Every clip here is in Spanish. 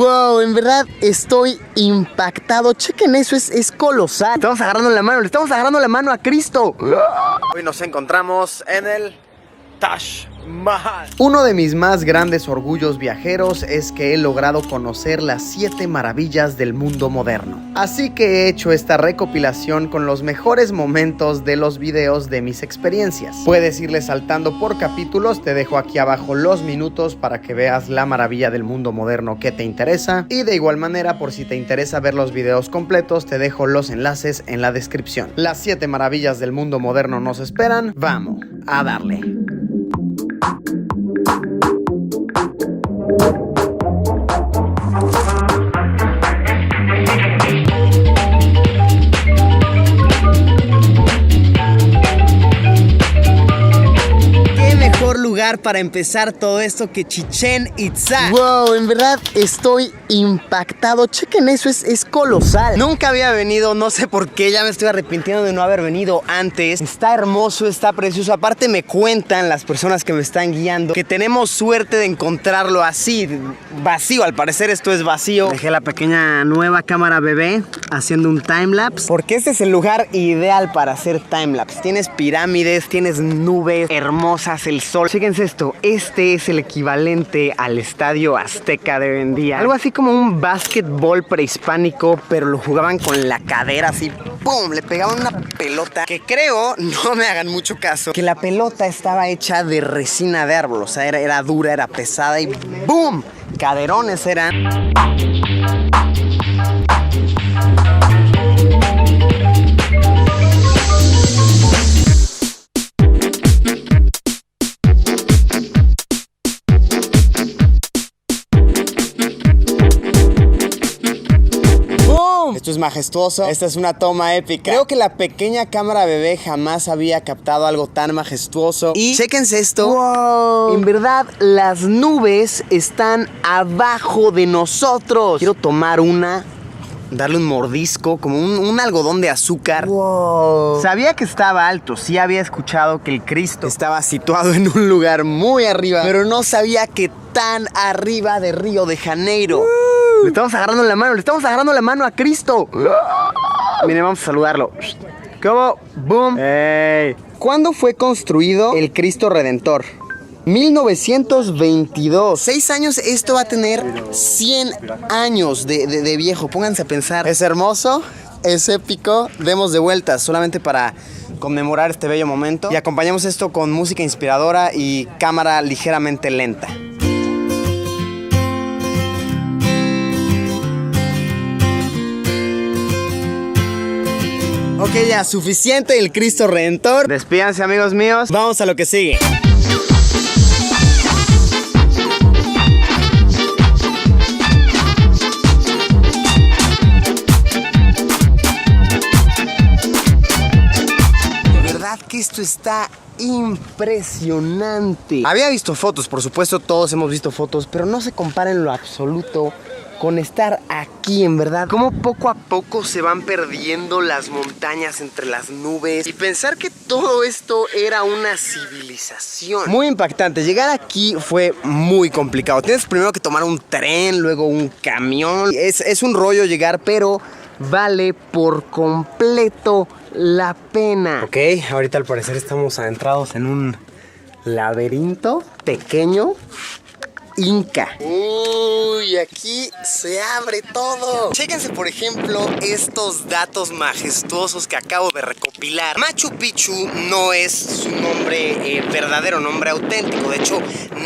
Wow, en verdad estoy impactado. Chequen eso, es colosal. Le estamos agarrando la mano a Cristo. Hoy nos encontramos en el Taj Mahal. Uno de mis más grandes orgullos viajeros es que he logrado conocer las 7 maravillas del mundo moderno. Así que he hecho esta recopilación con los mejores momentos de los videos de mis experiencias. Puedes irle saltando por capítulos, te dejo aquí abajo los minutos para que veas la maravilla del mundo moderno que te interesa. Y de igual manera, por si te interesa ver los videos completos, te dejo los enlaces en la descripción. Las 7 maravillas del mundo moderno nos esperan. Vamos a darle. Lugar para empezar todo esto que Chichén Itzá. Wow, en verdad estoy impactado. Chequen eso, es colosal. Nunca había venido, no sé por qué, ya me estoy arrepintiendo de no haber venido antes. Está hermoso, está precioso. Aparte me cuentan las personas que me están guiando que tenemos suerte de encontrarlo así, vacío. Al parecer esto es vacío. Dejé la pequeña nueva cámara bebé haciendo un timelapse, porque este es el lugar ideal para hacer timelapse. Tienes pirámides, tienes nubes hermosas, el sol. Fíjense esto, este es el equivalente al estadio Azteca de hoy en día. Algo así como un básquetbol prehispánico, pero lo jugaban con la cadera así, ¡pum! Le pegaban una pelota que creo, no me hagan mucho caso, que la pelota estaba hecha de resina de árbol. O sea, era dura, era pesada y ¡boom! Caderones eran. Esto es majestuoso, esta es una toma épica. Creo que la pequeña cámara bebé jamás había captado algo tan majestuoso. Y chéquense esto. Wow. En verdad, las nubes están abajo de nosotros. Quiero tomar una, darle un mordisco, como un algodón de azúcar. Wow. Sabía que estaba alto, sí había escuchado que el Cristo estaba situado en un lugar muy arriba, pero no sabía que tan arriba de Río de Janeiro. Le estamos agarrando la mano a Cristo. Miren, vamos a saludarlo. ¿Cómo? ¡Boom! ¡Hey! ¿Cuándo fue construido el Cristo Redentor? 1922. 6 años, esto va a tener 100 años de viejo. Pónganse a pensar. Es hermoso, es épico. Demos de vueltas solamente para conmemorar este bello momento. Y acompañamos esto con música inspiradora y cámara ligeramente lenta. Ok, ya, suficiente del Cristo Redentor. Despídanse, amigos míos. Vamos a lo que sigue. De verdad que esto está impresionante. Había visto fotos, por supuesto, todos hemos visto fotos, pero no se compara en lo absoluto con estar aquí, en verdad. Como poco a poco se van perdiendo las montañas entre las nubes. Y pensar que todo esto era una civilización. Muy impactante. Llegar aquí fue muy complicado. Tienes primero que tomar un tren, luego un camión. Es un rollo llegar, pero vale por completo la pena. Ok, ahorita al parecer estamos adentrados en un laberinto pequeño inca. Uy, aquí se abre todo. Chéquense, por ejemplo, estos datos majestuosos que acabo de recopilar. Machu Picchu no es su nombre verdadero, nombre auténtico. De hecho,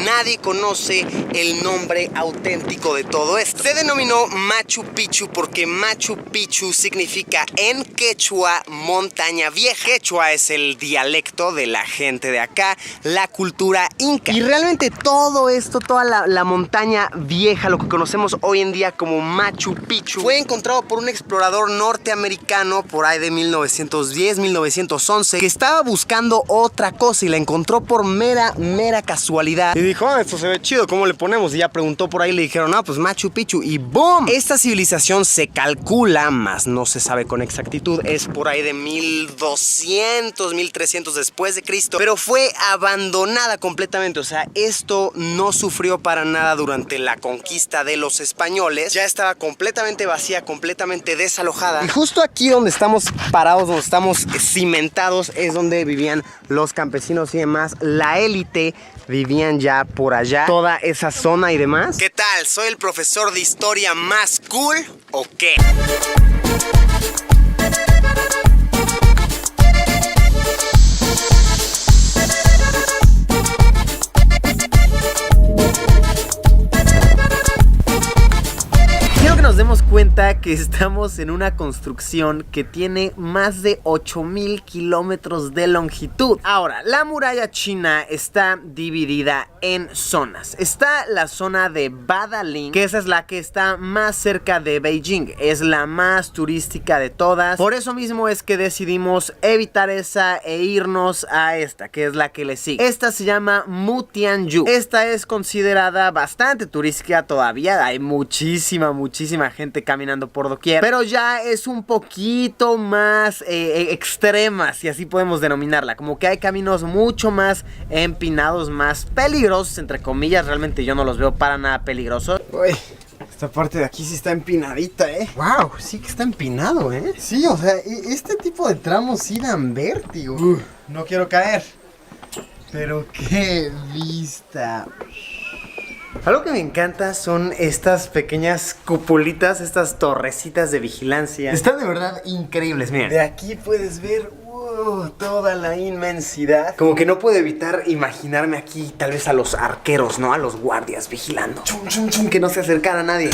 nadie conoce el nombre auténtico de todo esto. Se denominó Machu Picchu porque Machu Picchu significa en quechua montaña vieja. Quechua es el dialecto de la gente de acá, la cultura inca. Y realmente todo esto, toda la montaña vieja, lo que conocemos hoy en día como Machu Picchu, fue encontrado por un explorador norteamericano por ahí de 1910, 1911, que estaba buscando otra cosa y la encontró por mera casualidad. Y dijo, esto se ve chido, ¿cómo le ponemos? Y ya preguntó por ahí y le dijeron, pues Machu Picchu. Y ¡boom! Esta civilización se calcula, más no se sabe con exactitud, es por ahí de 1200, 1300 después de Cristo, pero fue abandonada completamente. O sea, esto no sufrió para para nada durante la conquista de los españoles. Ya estaba completamente vacía, completamente desalojada. Y justo aquí donde estamos parados, donde estamos cimentados, es donde vivían los campesinos y demás. La élite vivían ya por allá, toda esa zona y demás. ¿Qué tal? ¿Soy el profesor de historia más cool o qué? Nos demos cuenta que estamos en una construcción que tiene más de 8000 kilómetros de longitud. Ahora, la muralla china está dividida en zonas. Está la zona de Badaling, que esa es la que está más cerca de Beijing, es la más turística de todas. Por eso mismo es que decidimos evitar esa e irnos a esta, que es la que le sigue. Esta se llama Mutianyu. Esta es considerada bastante turística todavía, hay muchísima gente caminando por doquier, pero ya es un poquito más extrema, si así podemos denominarla. Como que hay caminos mucho más empinados, más peligrosos, entre comillas. Realmente yo no los veo para nada peligrosos. Uy, esta parte de aquí sí está empinadita, Wow, sí que está empinado, Sí, o sea, este tipo de tramos sí dan vértigo. No quiero caer. Pero qué vista. Algo que me encanta son estas pequeñas cupulitas, estas torrecitas de vigilancia. Están de verdad increíbles, miren. De aquí puedes ver toda la inmensidad. Como que no puedo evitar imaginarme aquí tal vez a los arqueros, ¿no? A los guardias vigilando. Chum, chum, chum, que no se acercara a nadie.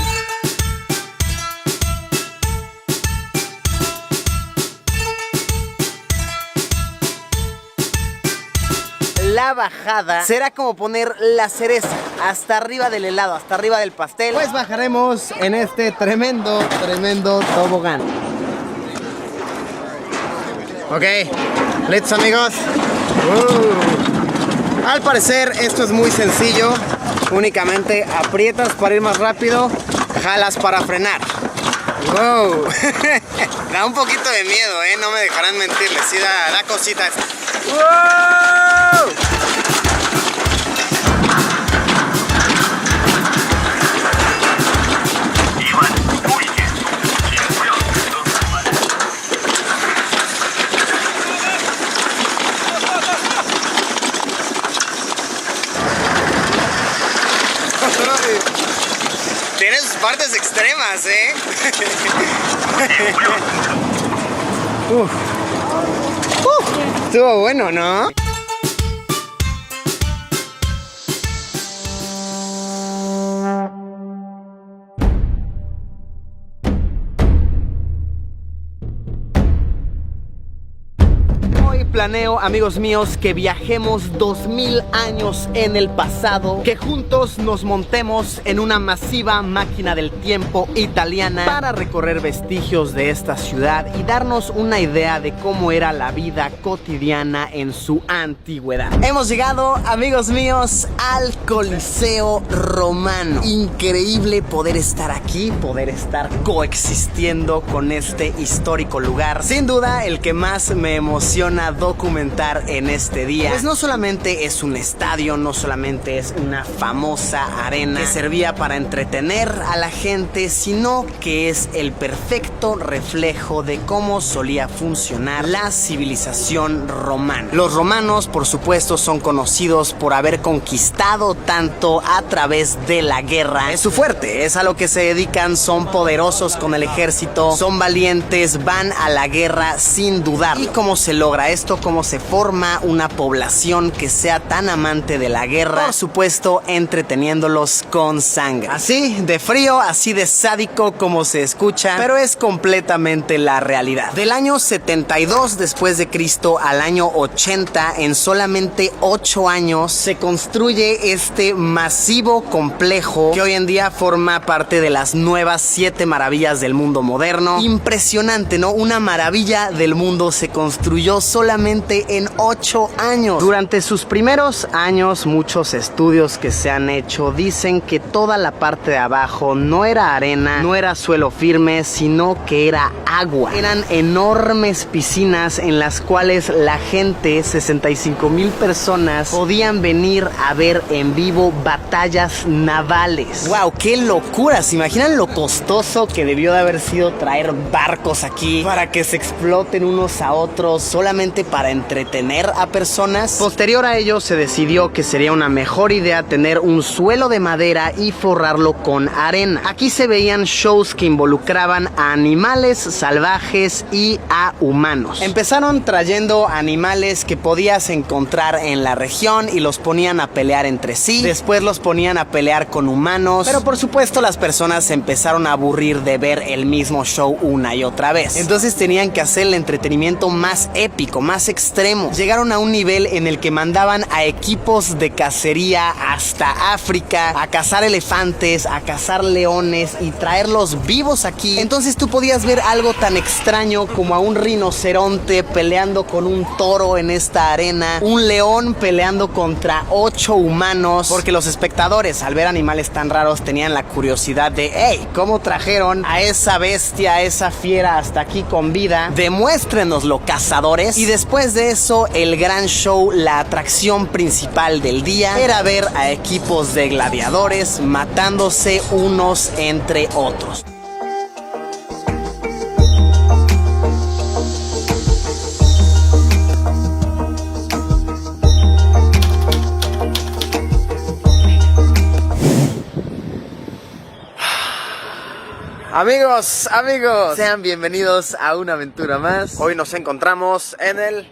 La bajada será como poner la cereza hasta arriba del helado, hasta arriba del pastel. Pues bajaremos en este tremendo tobogán. Ok, listos amigos. Al parecer esto es muy sencillo. Únicamente aprietas para ir más rápido, jalas para frenar. Wow. Da un poquito de miedo, no me dejarán mentirles. Sí, da cositas. ¡Wow! Tiene sus partes extremas, Estuvo bueno, ¿no? Planeo, amigos míos, que viajemos 2000 años en el pasado, que juntos nos montemos en una masiva máquina del tiempo italiana para recorrer vestigios de esta ciudad y darnos una idea de cómo era la vida cotidiana en su antigüedad. Hemos llegado, amigos míos, al Coliseo Romano. Increíble poder estar aquí, poder estar coexistiendo con este histórico lugar. Sin duda, el que más me emociona documentar en este día, pues no solamente es un estadio, no solamente es una famosa arena que servía para entretener a la gente, sino que es el perfecto reflejo de cómo solía funcionar la civilización romana. Los romanos, por supuesto, son conocidos por haber conquistado tanto a través de la guerra. Es su fuerte, es a lo que se dedican, son poderosos con el ejército, son valientes, van a la guerra sin dudar. ¿Y cómo se logra esto? ¿Cómo se forma una población que sea tan amante de la guerra? Por supuesto, entreteniéndolos con sangre. Así de frío, así de sádico como se escucha, pero es completamente la realidad. Del año 72 después de Cristo al año 80, en solamente 8 años, se construye este masivo complejo que hoy en día forma parte de las nuevas 7 maravillas del mundo moderno. Impresionante, ¿no? Una maravilla del mundo se construyó solamente solamente en 8 años. Durante sus primeros años, muchos estudios que se han hecho dicen que toda la parte de abajo no era arena, no era suelo firme, sino que era agua. Eran enormes piscinas en las cuales la gente, 65,000 personas, podían venir a ver en vivo batallas navales. ¡Wow! ¡Qué locura! ¿Se imaginan lo costoso que debió de haber sido traer barcos aquí para que se exploten unos a otros solamente para entretener a personas? Posterior a ello se decidió que sería una mejor idea tener un suelo de madera y forrarlo con arena. Aquí se veían shows que involucraban a animales salvajes y a humanos. Empezaron trayendo animales que podías encontrar en la región y los ponían a pelear entre sí. Después los ponían a pelear con humanos. Pero por supuesto las personas se empezaron a aburrir de ver el mismo show una y otra vez. Entonces tenían que hacer el entretenimiento más épico, más extremo. Llegaron a un nivel en el que mandaban a equipos de cacería hasta África a cazar elefantes, a cazar leones y traerlos vivos aquí. Entonces tú podías ver algo tan extraño como a un rinoceronte peleando con un toro en esta arena, un león peleando contra 8 humanos, porque los espectadores al ver animales tan raros tenían la curiosidad de hey, ¿cómo trajeron a esa bestia, a esa fiera hasta aquí con vida? Demuéstrenoslo, cazadores. Y después de eso, el gran show, la atracción principal del día, era ver a equipos de gladiadores matándose unos entre otros. Amigos, Sean bienvenidos a una aventura más. hoy nos encontramos en el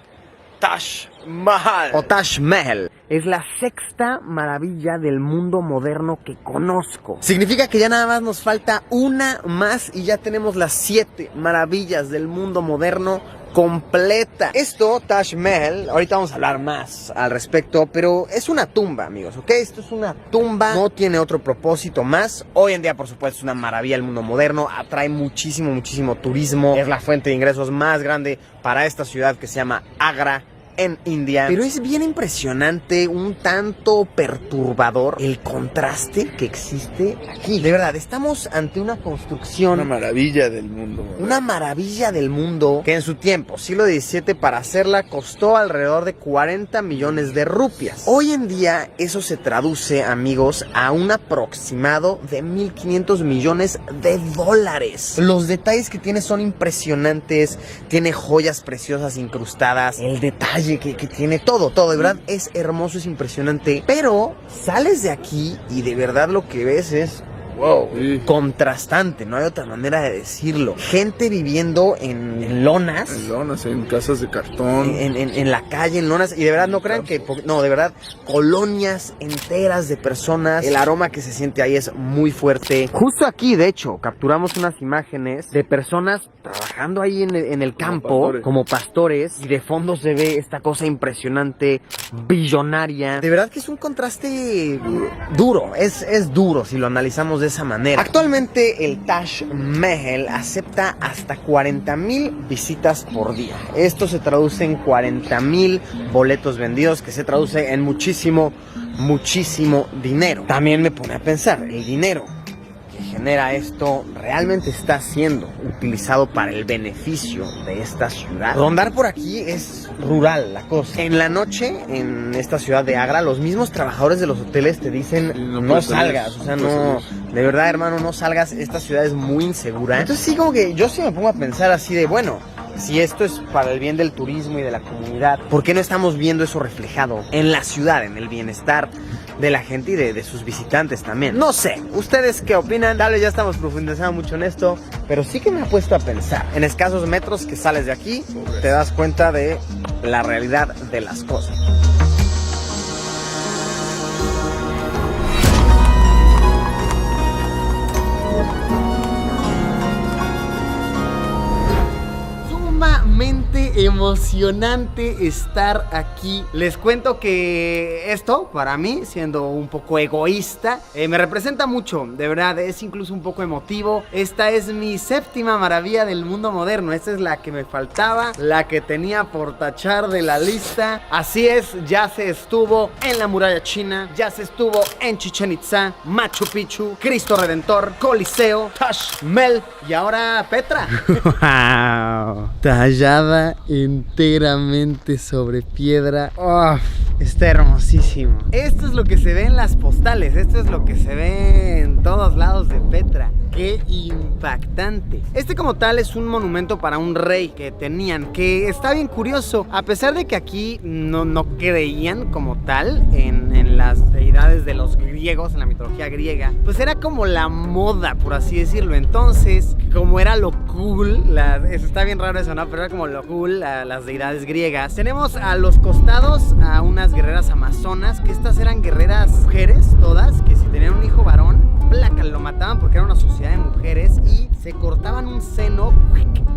Taj Mahal. O Taj Mahal. Es la 6ª maravilla del mundo moderno que conozco. Significa que ya nada más nos falta una más y ya tenemos las 7 maravillas del mundo moderno completa. Esto, Taj Mahal, ahorita vamos a hablar más al respecto, pero es una tumba, amigos, ¿ok? Esto es una tumba, no tiene otro propósito más. Hoy en día, por supuesto, es una maravilla del mundo moderno, atrae muchísimo turismo, es la fuente de ingresos más grande para esta ciudad que se llama Agra, en India. Pero es bien impresionante, un tanto perturbador el contraste que existe aquí. De verdad, estamos ante una construcción, Una maravilla del mundo. una maravilla del mundo, que en su tiempo, siglo XVII, para hacerla costó alrededor de 40 millones de rupias. Hoy en día eso se traduce, amigos, a un aproximado de 1.500 millones de dólares. Los detalles que tiene son impresionantes, tiene joyas preciosas incrustadas, el detalle que tiene todo, de verdad es hermoso, es impresionante. Pero sales de aquí y de verdad lo que ves es wow, Sí. contrastante, no hay otra manera de decirlo. Gente viviendo en lonas, En lonas, en casas de cartón. en la calle, en lonas, y de verdad no crean que, no, de verdad, colonias enteras de personas. El aroma que se siente ahí es muy fuerte. Justo aquí, de hecho, capturamos unas imágenes de personas trabajando ahí en el campo, como pastores, y de fondo se ve esta cosa impresionante, billonaria. De verdad que es un contraste duro, es duro si lo analizamos de esa manera. Actualmente el Taj Mahal acepta hasta 40,000 visitas por día. Esto se traduce en 40,000 boletos vendidos, que se traduce en muchísimo dinero. También me pone a pensar, el dinero que genera esto realmente está siendo utilizado para el beneficio de esta ciudad. Rondar por aquí es rural la cosa. En la noche, en esta ciudad de Agra, los mismos trabajadores de los hoteles te dicen no salgas, o sea, no, de verdad, hermano, no salgas, esta ciudad es muy insegura. Entonces sí, como que yo sí me pongo a pensar así de, bueno, si esto es para el bien del turismo y de la comunidad, ¿por qué no estamos viendo eso reflejado en la ciudad, en el bienestar de la gente y de sus visitantes también? No sé, ¿ustedes qué opinan? Tal vez ya estamos profundizando mucho en esto, pero sí que me ha puesto a pensar. En escasos metros que sales de aquí, te das cuenta de la realidad de las cosas. emocionante estar aquí. Les cuento que esto, para mí, siendo un poco egoísta, me representa mucho, de verdad, es incluso un poco emotivo. Esta es mi séptima maravilla del mundo moderno. Esta es la que me faltaba, la que tenía por tachar de la lista. Así es, ya se estuvo en la muralla china, ya se estuvo en Chichén Itzá, Machu Picchu, Cristo Redentor, Coliseo, Taj Mahal y ahora Petra. Wow. Tallada enteramente sobre piedra. Oh, está hermosísimo. Esto es lo que se ve en las postales, esto es lo que se ve en todos lados de Petra. ¡Qué impactante! Este como tal es un monumento para un rey que tenían, que está bien curioso. A pesar de que aquí no creían como tal en las deidades de los griegos, en la mitología griega, pues era como la moda, por así decirlo. Entonces, como era lo cool, está bien raro eso, ¿no? Pero era como lo cool, las deidades griegas. Tenemos a los costados a unas guerreras amazonas, que estas eran guerreras mujeres, todas, que si tenían un hijo varón, placa, lo mataban porque era una sociedad de mujeres y se cortaban un seno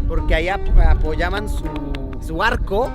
porque ahí apoyaban su arco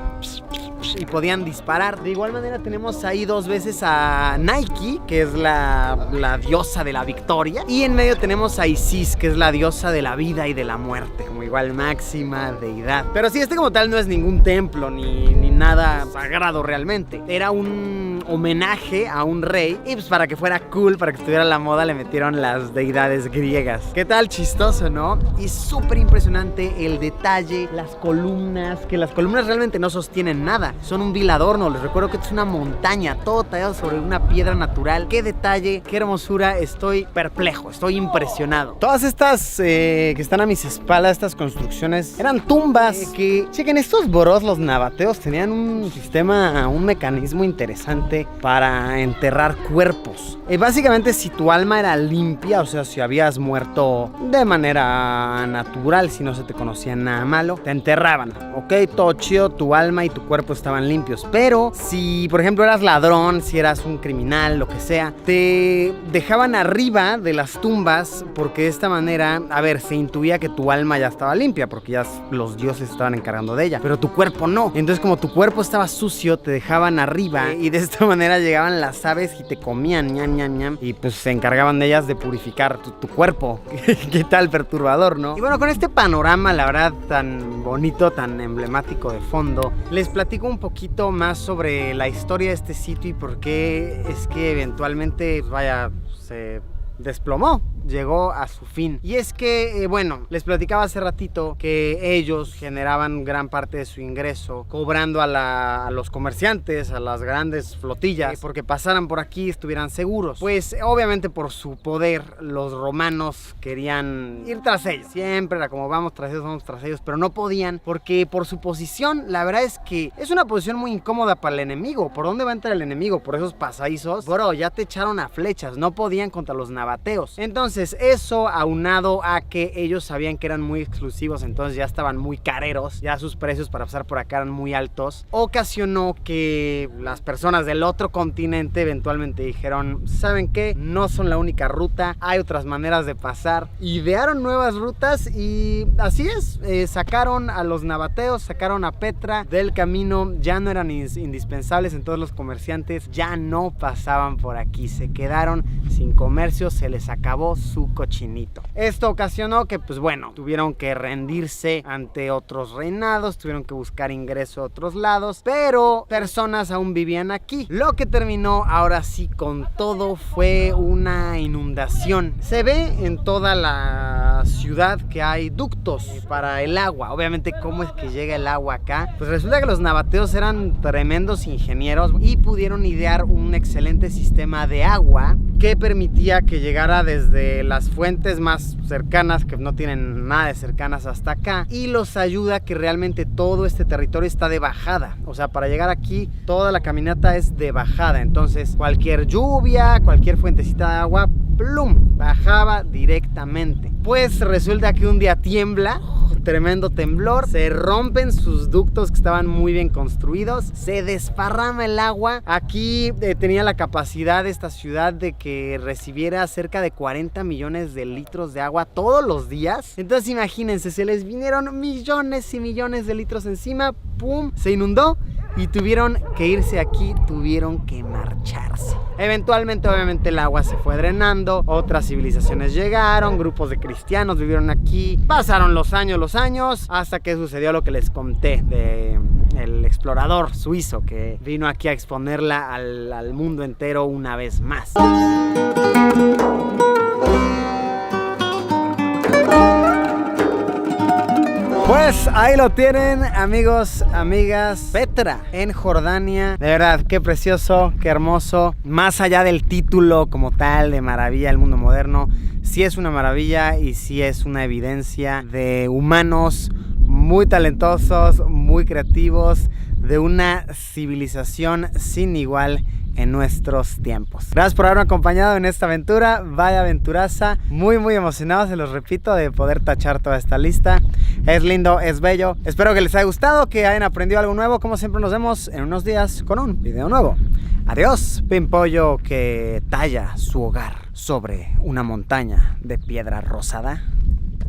y podían disparar. De igual manera tenemos ahí dos veces a Nike, que es la diosa de la victoria, y en medio tenemos a Isis, que es la diosa de la vida y de la muerte, como igual máxima deidad. Pero sí, este como tal no es ningún templo ni nada sagrado realmente. Era un homenaje a un rey y pues para que fuera cool, para que estuviera a la moda, le metieron las deidades griegas. ¿Qué tal? Chistoso, ¿no? Y súper impresionante el detalle, las columnas, que las columnas realmente no sostienen nada, son un vil adorno. Les recuerdo que es una montaña, todo tallado sobre una piedra natural. Qué detalle, qué hermosura. Estoy perplejo, estoy impresionado. Todas estas que están a mis espaldas, estas construcciones, eran tumbas que, chequen, estos boros, los nabateos, tenían un sistema, un mecanismo interesante para enterrar cuerpos. Básicamente, si tu alma era limpia, o sea, si habías muerto de manera natural, si no se te conocía nada malo, te enterraban, ok, todo chido, tu alma y tu cuerpo estaban limpios. Pero si, por ejemplo, eras ladrón, si eras un criminal, lo que sea, te dejaban arriba de las tumbas, porque de esta manera, a ver, se intuía que tu alma ya estaba limpia, porque ya los dioses estaban encargando de ella, pero tu cuerpo no. Entonces, como tu cuerpo estaba sucio, te dejaban arriba y de esta manera llegaban las aves y te comían, ñam, ñam, ñam, y pues se encargaban de ellas de purificar tu cuerpo. ¿Qué tal perturbador, no? Y bueno, con este panorama, la verdad, tan bonito, tan emblemático de fondo, les platico un poquito más sobre la historia de este sitio y por qué es que eventualmente, vaya, se desplomó, llegó a su fin. Y es que, bueno, les platicaba hace ratito que ellos generaban gran parte de su ingreso cobrando a los comerciantes, a las grandes flotillas, porque pasaran por aquí, estuvieran seguros. Pues obviamente por su poder los romanos querían ir tras ellos. Siempre era como vamos tras ellos, pero no podían porque por su posición, la verdad es que es una posición muy incómoda para el enemigo. ¿Por dónde va a entrar el enemigo? Por esos pasadizos. Bro, ya te echaron a flechas, no podían contra los nabateos. Entonces eso, aunado a que ellos sabían que eran muy exclusivos, entonces ya estaban muy careros, ya sus precios para pasar por acá eran muy altos, ocasionó que las personas del otro continente eventualmente dijeron, ¿saben qué? No son la única ruta, hay otras maneras de pasar. Idearon nuevas rutas y así es, sacaron a los nabateos, sacaron a Petra del camino, ya no eran indispensables, entonces los comerciantes ya no pasaban por aquí, se quedaron sin comercio, se les acabó su cochinito. Esto ocasionó que, pues bueno, tuvieron que rendirse ante otros reinados, tuvieron que buscar ingreso a otros lados, pero personas aún vivían aquí. Lo que terminó ahora sí con todo fue una inundación. Se ve en toda la ciudad que hay ductos para el agua. Obviamente, ¿cómo es que llega el agua acá? Pues resulta que los nabateos eran tremendos ingenieros y pudieron idear un excelente sistema de agua que permitía que llegara desde las fuentes más cercanas, que no tienen nada de cercanas, hasta acá, y los ayuda que realmente todo este territorio está de bajada. O sea, para llegar aquí toda la caminata es de bajada, entonces cualquier lluvia, cualquier fuentecita de agua, plum, bajaba directamente. Pues resulta que un día tiembla tremendo temblor, se rompen sus ductos que estaban muy bien construidos, se desparrama el agua. Aquí tenía la capacidad de esta ciudad de que recibiera cerca de 40 millones de litros de agua todos los días. Entonces imagínense, se les vinieron millones y millones de litros encima, ¡pum! Se inundó y tuvieron que irse aquí, tuvieron que marcharse. Eventualmente, obviamente, el agua se fue drenando, otras civilizaciones llegaron, grupos de cristianos vivieron aquí, pasaron los años, hasta que sucedió lo que les conté de el explorador suizo que vino aquí a exponerla al mundo entero una vez más. Pues ahí lo tienen, amigos, amigas. Petra, en Jordania. De verdad, qué precioso, qué hermoso. Más allá del título como tal de maravilla del mundo moderno, sí es una maravilla y sí es una evidencia de humanos muy talentosos, muy creativos, de una civilización sin igual en nuestros tiempos. Gracias por haberme acompañado en esta aventura. Vaya aventuraza, muy emocionado, se los repito, de poder tachar toda esta lista. Es lindo, es bello. Espero que les haya gustado, que hayan aprendido algo nuevo. Como siempre, nos vemos en unos días con un video nuevo. Adiós, pimpollo que talla su hogar sobre una montaña de piedra rosada.